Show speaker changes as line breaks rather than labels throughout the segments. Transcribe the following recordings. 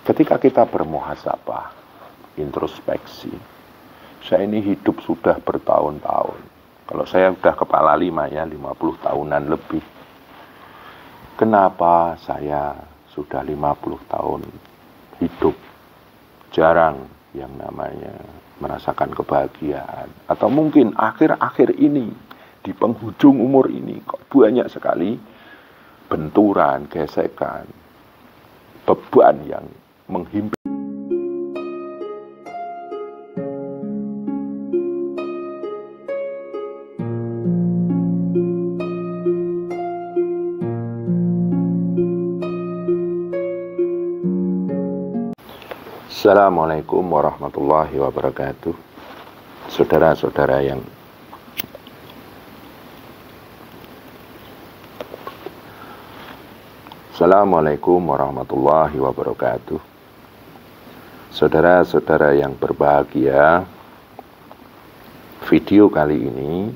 Ketika kita bermuhasabah, introspeksi, saya ini hidup sudah bertahun-tahun. Kalau saya sudah kepala 5 ya, 50 tahunan lebih. Kenapa saya sudah 50 tahun hidup jarang yang namanya merasakan kebahagiaan? Atau mungkin akhir-akhir ini, di penghujung umur ini, kok banyak sekali benturan, gesekan, beban yang menghimpit. Assalamualaikum warahmatullahi wabarakatuh. Saudara-saudara yang Assalamualaikum warahmatullahi wabarakatuh. Saudara-saudara yang berbahagia, video kali ini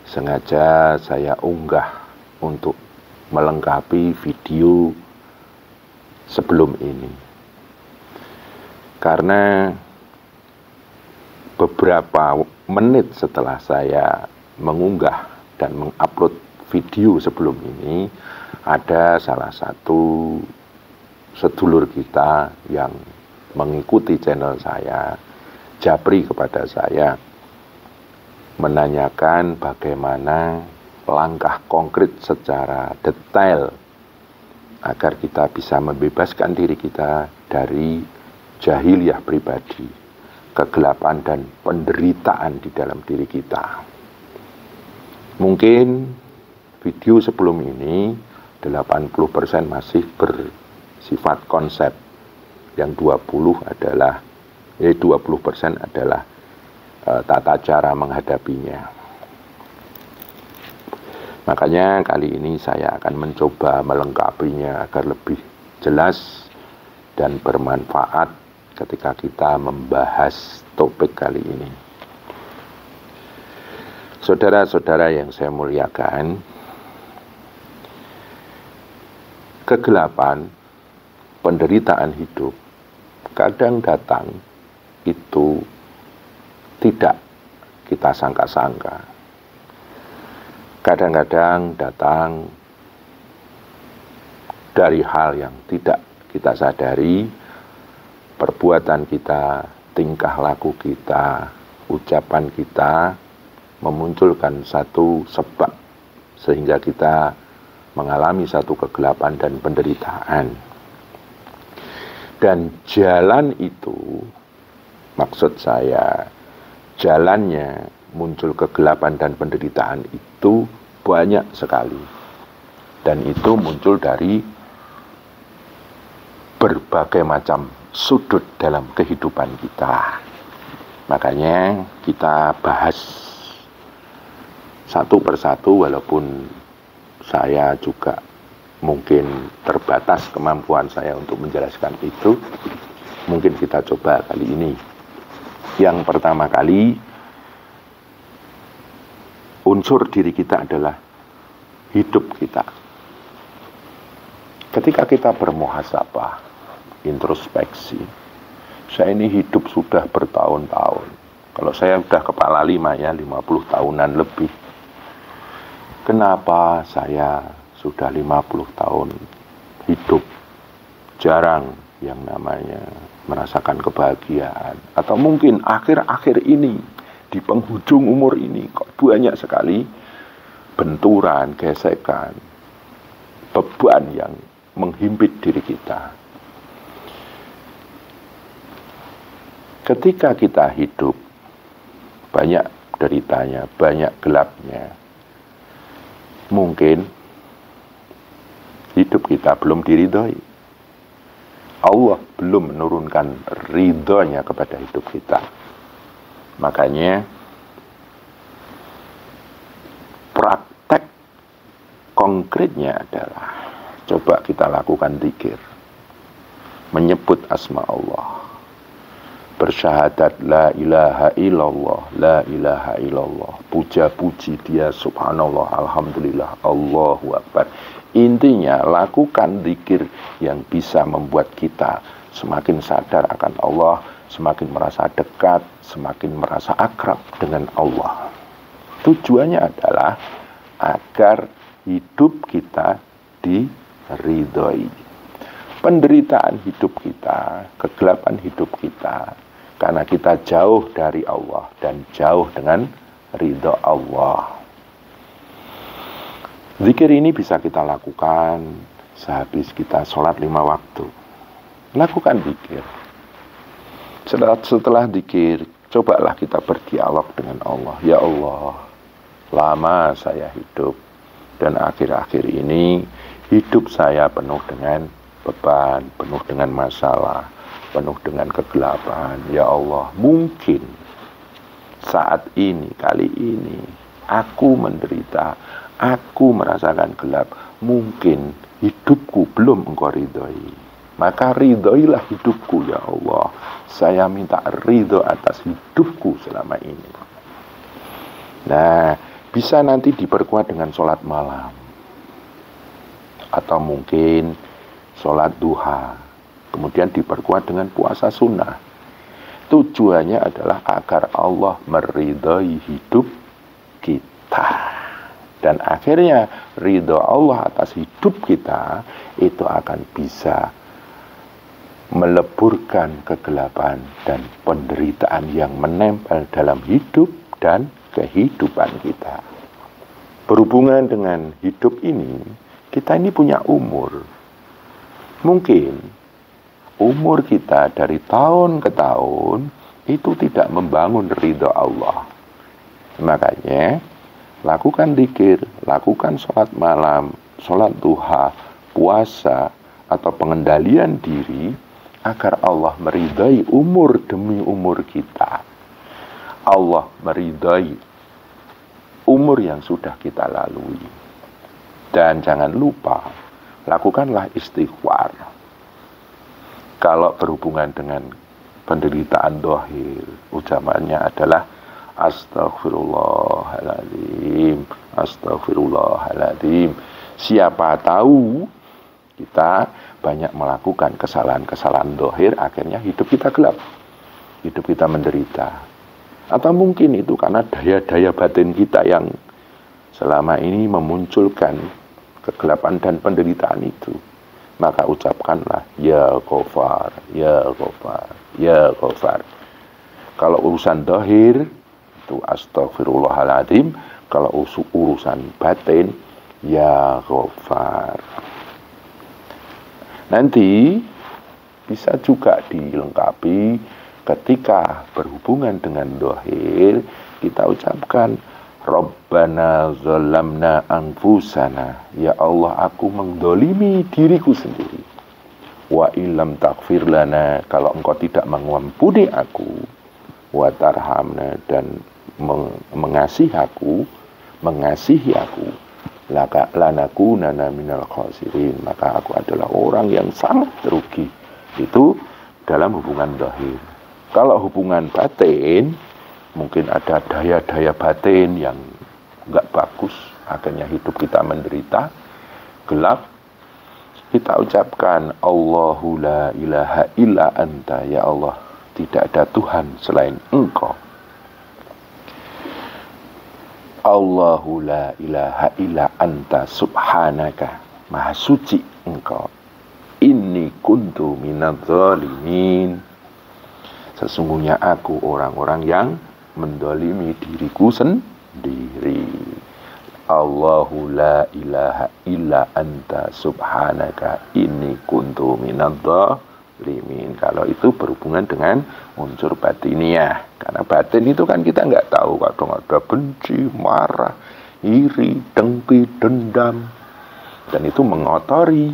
sengaja saya unggah untuk melengkapi video sebelum ini. Karena beberapa menit setelah saya mengunggah dan mengupload video sebelum ini, ada salah satu sedulur kita yang mengikuti channel saya, japri kepada saya, menanyakan bagaimana langkah konkret secara detail agar kita bisa membebaskan diri kita dari jahiliyah pribadi, kegelapan dan penderitaan di dalam diri kita. Mungkin video sebelum ini 80% masih bersifat konsep, yang 20% adalah tata cara menghadapinya. Makanya kali ini saya akan mencoba melengkapinya agar lebih jelas dan bermanfaat ketika kita membahas topik kali ini. Saudara-saudara yang saya muliakan, kegelapan, penderitaan hidup kadang datang itu tidak kita sangka-sangka. Kadang-kadang datang dari hal yang tidak kita sadari. Perbuatan kita, tingkah laku kita, ucapan kita memunculkan satu sebab sehingga kita mengalami satu kegelapan dan penderitaan. Dan jalan itu, maksud saya, jalannya muncul kegelapan dan penderitaan itu banyak sekali. Dan itu muncul dari berbagai macam sudut dalam kehidupan kita. Makanya kita bahas satu persatu, walaupun saya juga mungkin terbatas kemampuan saya untuk menjelaskan itu. Mungkin kita coba kali ini. Yang pertama kali, unsur diri kita adalah hidup kita. Ketika kita bermuhasabah, introspeksi, saya ini hidup sudah bertahun-tahun. Kalau saya sudah kepala 5 ya, 50 tahunan lebih. Kenapa saya sudah 50 tahun hidup jarang yang namanya merasakan kebahagiaan? Atau mungkin akhir-akhir ini, di penghujung umur ini, kok banyak sekali benturan, gesekan, beban yang menghimpit diri kita. Ketika kita hidup, banyak deritanya, banyak gelapnya. Mungkin hidup kita belum diridhoi. Allah belum menurunkan ridhonya kepada hidup kita. Makanya praktek konkretnya adalah coba kita lakukan zikir, menyebut asma Allah, bersyahadat la ilaha illallah, la ilaha illallah, puja-puji dia, subhanallah, alhamdulillah, Allahu akbar. Intinya lakukan zikir yang bisa membuat kita semakin sadar akan Allah, semakin merasa dekat, semakin merasa akrab dengan Allah. Tujuannya adalah agar hidup kita diridhoi. Penderitaan hidup kita, kegelapan hidup kita, karena kita jauh dari Allah dan jauh dengan ridho Allah. Zikir ini bisa kita lakukan sehabis kita sholat 5 waktu. Lakukan zikir. Setelah zikir, cobalah kita berdialog dengan Allah. Ya Allah, lama saya hidup, dan akhir-akhir ini hidup saya penuh dengan beban, penuh dengan masalah, penuh dengan kegelapan. Ya Allah, mungkin saat ini, kali ini, aku menderita, aku merasakan gelap. Mungkin hidupku belum Engkau ridhoi. Maka ridhoilah hidupku, ya Allah. Saya minta ridho atas hidupku selama ini. Nah, bisa nanti diperkuat dengan sholat malam. Atau mungkin sholat duha, kemudian diperkuat dengan puasa sunnah. Tujuannya adalah agar Allah meridhai hidup kita. Dan akhirnya ridho Allah atas hidup kita itu akan bisa meleburkan kegelapan dan penderitaan yang menempel dalam hidup dan kehidupan kita. Berhubungan dengan hidup ini, kita ini punya umur. Mungkin umur kita dari tahun ke tahun itu tidak membangun ridho Allah. Makanya lakukan zikir, lakukan sholat malam, sholat duha, puasa, atau pengendalian diri agar Allah meridai umur demi umur kita. Allah meridai umur yang sudah kita lalui. Dan jangan lupa, lakukanlah istighfar. Kalau berhubungan dengan penderitaan dohir, ucapannya adalah Astaghfirullahaladzim, Astaghfirullahaladzim. Siapa tahu kita banyak melakukan kesalahan-kesalahan dohir, akhirnya hidup kita gelap, hidup kita menderita. Atau mungkin itu karena daya-daya batin kita yang selama ini memunculkan kegelapan dan penderitaan itu. Maka ucapkanlah ya Ghafar, ya Ghafar, ya Ghafar. Kalau urusan dohir itu Astaghfirullahaladzim. Kalau urusan batin ya Ghafar. Nanti bisa juga dilengkapi ketika berhubungan dengan dohir, kita ucapkan Rabbana zalamna anfusana. Ya Allah, aku mendolimi diriku sendiri. Wa illam taghfir lana, kalau engkau tidak mengampuni aku, wa tarhamna, dan mengasihi aku, lanakunana minal khasirin, maka aku adalah orang yang sangat rugi. Itu dalam hubungan dohir. Kalau hubungan batin, mungkin ada daya-daya batin yang enggak bagus, akhirnya hidup kita menderita, gelap. Kita ucapkan Allahu la ilaha illa anta, ya Allah, tidak ada Tuhan selain Engkau. Allahu la ilaha illa anta subhanaka, maha suci Engkau. Inni kuntu minadz zalimin, sesungguhnya aku orang-orang yang mendolimi diriku sendiri. Allahu la ilaha illa anta subhanaka inni kuntu minadz zalimin. Kalau itu berhubungan dengan unsur batiniah. Karena batin itu kan kita nggak tahu, kadang ada benci, marah, iri, dengki, dendam, dan itu mengotori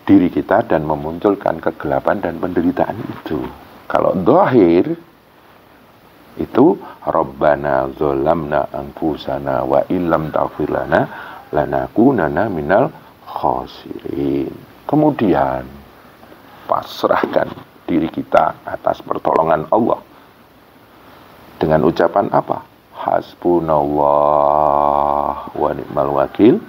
diri kita dan memunculkan kegelapan dan penderitaan itu. Kalau dohir itu Rabbana zolamna anfusana wa illam taghfir lana lanakunana minal khasirin. Kemudian pasrahkan diri kita atas pertolongan Allah dengan ucapan apa? Hasbunallah wa ni'mal wakil,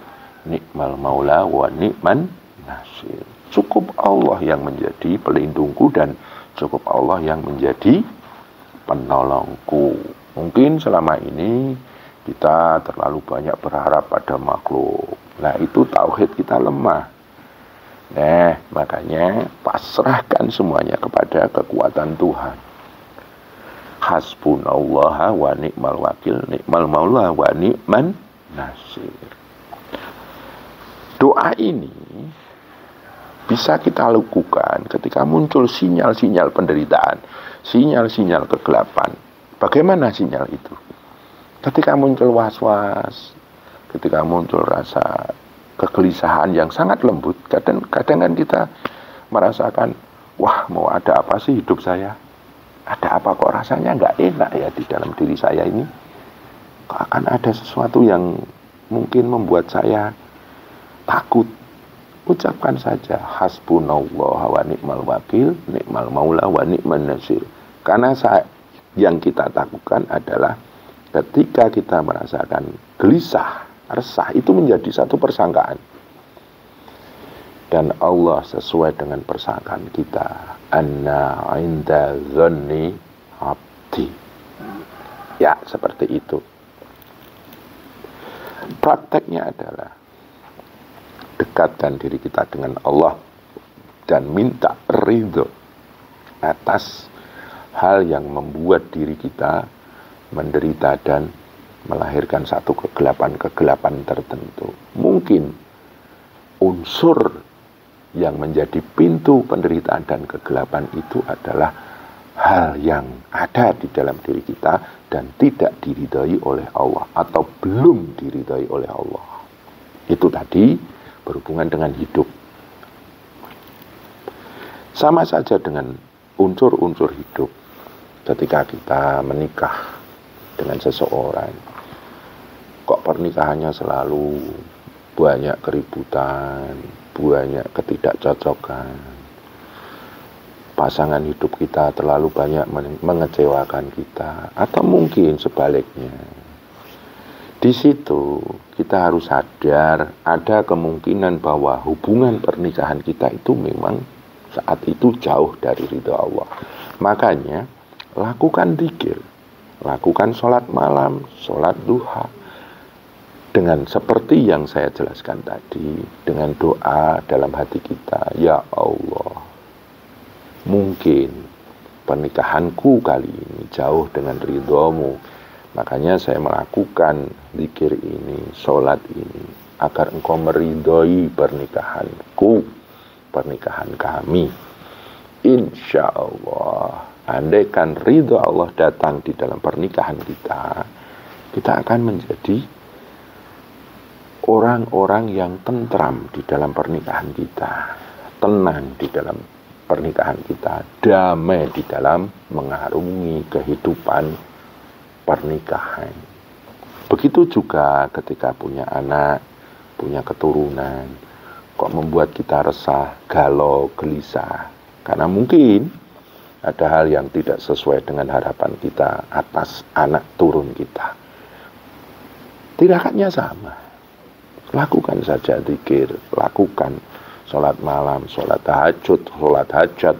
ni'mal maula wa ni'man nasir. cukup Allah yang menjadi pelindungku dan cukup Allah yang menjadi penolongku. Mungkin selama ini kita terlalu banyak berharap pada makhluk. Nah, itu tauhid kita lemah. Nah, makanya pasrahkan semuanya kepada kekuatan Tuhan. Hasbunallah wa ni'mal wakil, ni'mal maula wa ni'man nasir. Doa ini bisa kita lakukan ketika muncul sinyal-sinyal penderitaan, sinyal-sinyal kegelapan. Bagaimana sinyal itu? Ketika muncul was-was, ketika muncul rasa kegelisahan yang sangat lembut, kadang kan kita merasakan, wah, mau ada apa sih hidup saya? Ada apa kok rasanya nggak enak ya di dalam diri saya ini? Kok akan ada sesuatu yang mungkin membuat saya takut? Ucapkan saja hasbunallah wa ni'mal wakil, ni'mal maula wa ni'man nasir. Karena yang kita takutkan adalah ketika kita merasakan gelisah, resah, itu menjadi satu persangkaan. Dan Allah sesuai dengan persangkaan kita. Anna inda dhanni abdi. Ya, seperti itu. Prakteknya adalah dekatkan diri kita dengan Allah dan minta ridho atas hal yang membuat diri kita menderita dan melahirkan satu kegelapan tertentu. Mungkin unsur yang menjadi pintu penderitaan dan kegelapan itu adalah hal yang ada di dalam diri kita dan tidak diridhai oleh Allah atau belum diridhai oleh Allah. Itu tadi berhubungan dengan hidup. Sama saja dengan unsur-unsur hidup. Ketika kita menikah dengan seseorang, kok pernikahannya selalu banyak keributan, banyak ketidakcocokan, pasangan hidup kita terlalu banyak mengecewakan kita, atau mungkin sebaliknya. Di situ kita harus sadar ada kemungkinan bahwa hubungan pernikahan kita itu memang saat itu jauh dari ridha Allah. Makanya lakukan dzikir, lakukan sholat malam, sholat duha, dengan seperti yang saya jelaskan tadi, dengan doa dalam hati kita, ya Allah, mungkin pernikahanku kali ini jauh dengan ridhomu, makanya saya melakukan zikir ini, sholat ini, agar engkau meridhoi pernikahanku, pernikahan kami. Insya Allah, andaikan ridho Allah datang di dalam pernikahan kita, kita akan menjadi orang-orang yang tentram di dalam pernikahan kita, tenang di dalam pernikahan kita, damai di dalam mengarungi kehidupan pernikahan. Begitu juga ketika punya anak, punya keturunan, kok membuat kita resah, galau, gelisah, karena mungkin ada hal yang tidak sesuai dengan harapan kita atas anak turun kita. Tirahatnya sama. Lakukan saja zikir, lakukan sholat malam, sholat tahajud, sholat hajat,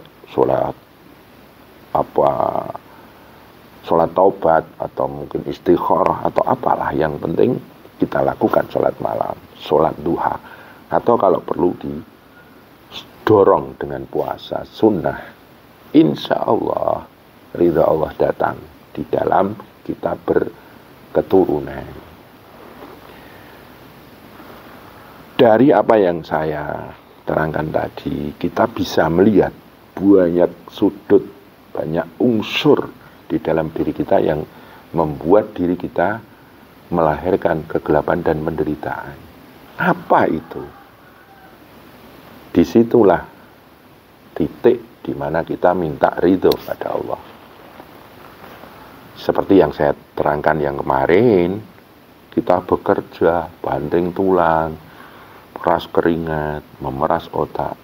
sholat taubat, atau mungkin istikharah, atau apalah yang penting kita lakukan sholat malam, sholat duha, atau kalau perlu didorong dengan puasa sunnah. Insya Allah ridha Allah datang di dalam kita berketurunan. Dari apa yang saya terangkan tadi, kita bisa melihat banyak sudut, banyak unsur di dalam diri kita yang membuat diri kita melahirkan kegelapan dan penderitaan. Apa itu? Disitulah titik di mana kita minta ridho pada Allah. Seperti yang saya terangkan yang kemarin, kita bekerja, banting tulang, keras keringat, memeras otak,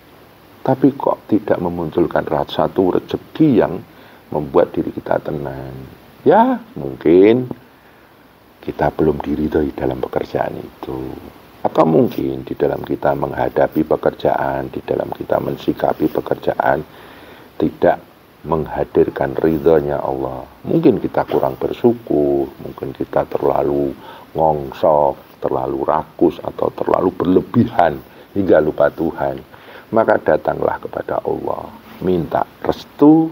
tapi kok tidak memunculkan satu rezeki yang membuat diri kita tenang. Ya, mungkin kita belum diridhoi dalam pekerjaan itu, Atau mungkin di dalam kita menghadapi pekerjaan, di dalam kita mensikapi pekerjaan, tidak menghadirkan ridhonya Allah. Mungkin kita kurang bersyukur, mungkin kita terlalu ngongsok, terlalu rakus, atau terlalu berlebihan hingga lupa Tuhan. Maka datanglah kepada Allah, minta restu,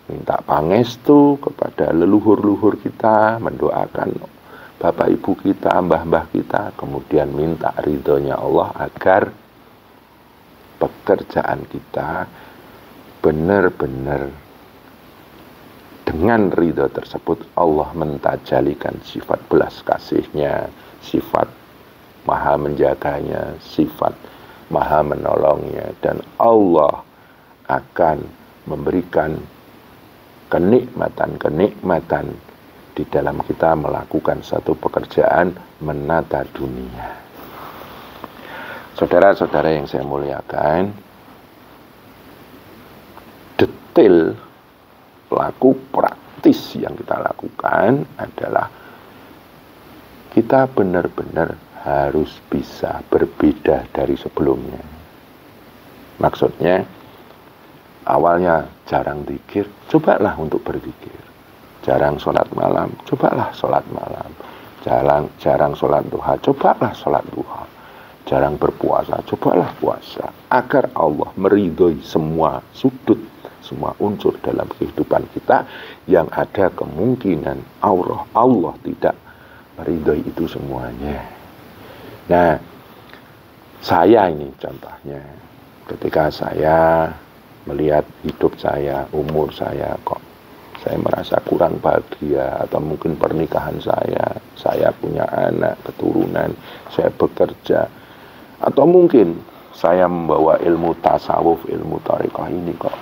minta pangestu kepada leluhur-leluhur kita, mendoakan bapak ibu kita, mbah-mbah kita, kemudian minta ridhonya Allah agar pekerjaan kita benar-benar dengan ridho tersebut Allah mentajalikan sifat belas kasihnya, sifat maha menjaganya, sifat maha menolongnya, dan Allah akan memberikan kenikmatan-kenikmatan di dalam kita melakukan satu pekerjaan menata dunia. Saudara-saudara yang saya muliakan, detail pelaku praktis yang kita lakukan adalah kita benar-benar harus bisa berbeda dari sebelumnya. Maksudnya, awalnya jarang zikir, cobalah untuk berzikir. Jarang sholat malam, cobalah sholat malam. Jarang sholat duha, cobalah sholat duha. Jarang berpuasa, cobalah puasa. Agar Allah meridhoi semua sudut, semua unsur dalam kehidupan kita yang ada kemungkinan Allah tidak meridhoi itu semuanya. Nah, saya ini contohnya, ketika saya melihat hidup saya, umur saya, kok saya merasa kurang bahagia, atau mungkin pernikahan saya punya anak, keturunan, saya bekerja, atau mungkin saya membawa ilmu tasawuf, ilmu thariqah ini kok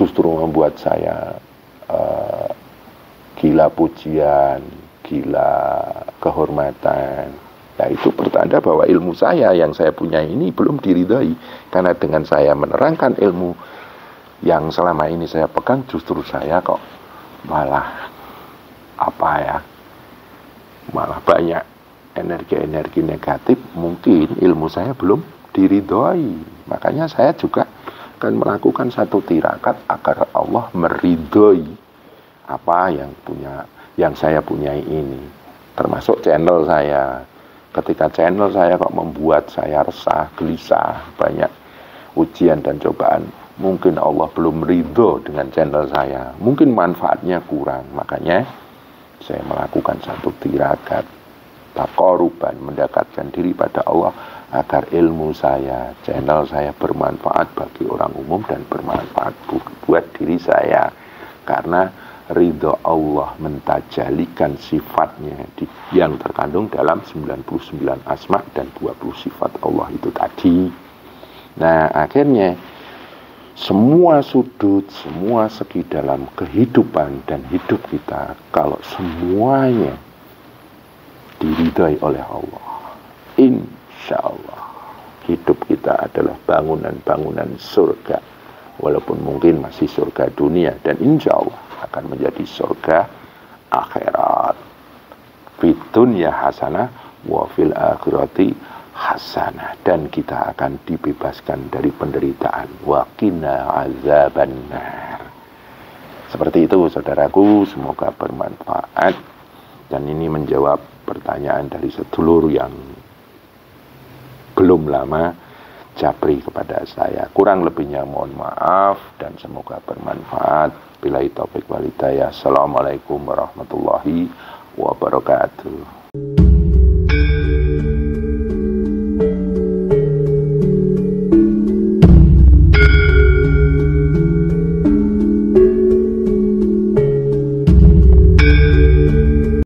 justru membuat saya gila pujian, gila kehormatan. Nah, itu pertanda bahwa ilmu saya yang saya punya ini belum diridhai, karena dengan saya menerangkan ilmu yang selama ini saya pegang, justru saya kok malah malah banyak energi-energi negatif. Mungkin ilmu saya belum diridhoi. Makanya saya juga akan melakukan satu tirakat agar Allah meridhoi apa yang saya punyai ini, termasuk channel saya. Ketika channel saya kok membuat saya resah, gelisah, banyak ujian dan cobaan, mungkin Allah belum ridho dengan channel saya, mungkin manfaatnya kurang. Makanya saya melakukan satu tirakat, taqarruban, mendekatkan diri pada Allah agar ilmu saya, channel saya bermanfaat bagi orang umum dan bermanfaat buat diri saya. Karena ridho Allah mentajalikan sifatnya yang terkandung dalam 99 asma dan 20 sifat Allah itu tadi. Nah, akhirnya semua sudut, semua segi dalam kehidupan dan hidup kita, kalau semuanya diridhai oleh Allah, insya Allah hidup kita adalah bangunan-bangunan surga, walaupun mungkin masih surga dunia, dan insya Allah akan menjadi surga akhirat. Fid dunya hasanah wa fil akhirati hasanah, dan kita akan dibebaskan dari penderitaan. Wa qina azabannar. Seperti itu saudaraku, semoga bermanfaat, dan ini menjawab pertanyaan dari sedulur yang belum lama japri kepada saya. Kurang lebihnya mohon maaf, dan semoga bermanfaat. Billahi taufiq wal hidayah. Assalamualaikum warahmatullahi wabarakatuh.